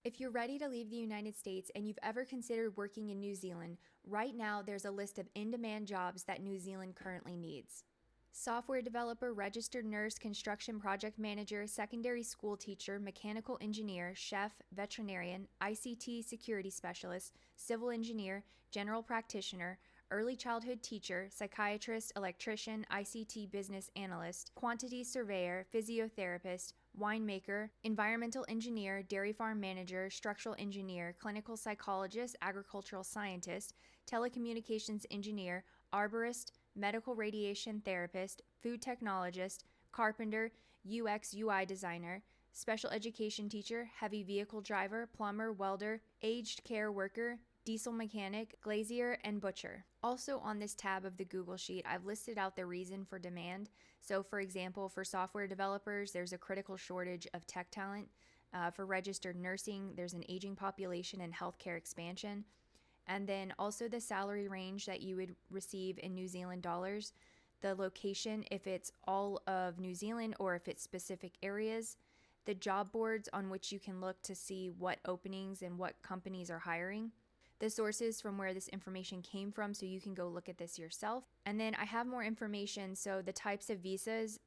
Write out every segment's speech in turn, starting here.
If you're ready to leave the United States and you've ever considered working in New Zealand, right now there's a list of in-demand jobs that New Zealand currently needs. Software developer, registered nurse, construction project manager, secondary school teacher, mechanical engineer, chef, veterinarian, ICT security specialist, civil engineer, general practitioner, early childhood teacher, psychiatrist, electrician, ICT business analyst, quantity surveyor, physiotherapist, winemaker, environmental engineer, dairy farm manager, structural engineer, clinical psychologist, agricultural scientist, telecommunications engineer, arborist, medical radiation therapist, food technologist, carpenter, UX UI designer, special education teacher, heavy vehicle driver, plumber, welder, aged care worker, diesel mechanic, glazier, and butcher. Also on this tab of the Google Sheet, I've listed out the reason for demand. So for example, for software developers, there's a critical shortage of tech talent. For registered nursing, there's an aging population and healthcare expansion. And then also the salary range that you would receive in New Zealand dollars, the location, if it's all of New Zealand or if it's specific areas, the job boards on which you can look to see what openings and what companies are hiring, the sources from where this information came from, so you can go look at this yourself. And then I have more information, so the types of visas,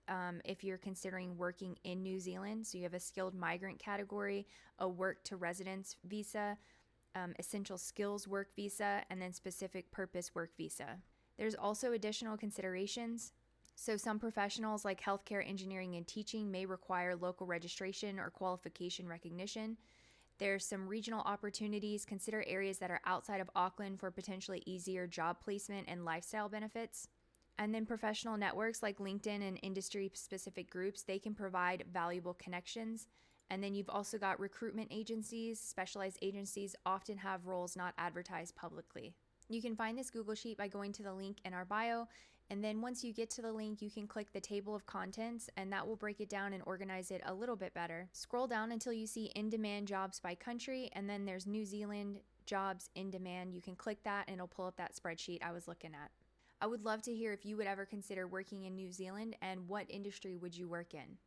if you're considering working in New Zealand. So you have a skilled migrant category, a work to residence visa, essential skills work visa, and then specific purpose work visa. There's also additional considerations. So some professionals like healthcare, engineering, and teaching may require local registration or qualification recognition. There's some regional opportunities. Consider areas that are outside of Auckland for potentially easier job placement and lifestyle benefits. And then professional networks like LinkedIn and industry-specific groups, they can provide valuable connections. And then you've also got recruitment agencies. Specialized agencies often have roles not advertised publicly. You can find this Google Sheet by going to the link in our bio. And then once you get to the link, you can click the table of contents, and that will break it down and organize it a little bit better. Scroll down until you see in-demand jobs by country, and then there's New Zealand jobs in demand. You can click that and it'll pull up that spreadsheet I was looking at. I would love to hear if you would ever consider working in New Zealand, and what industry would you work in?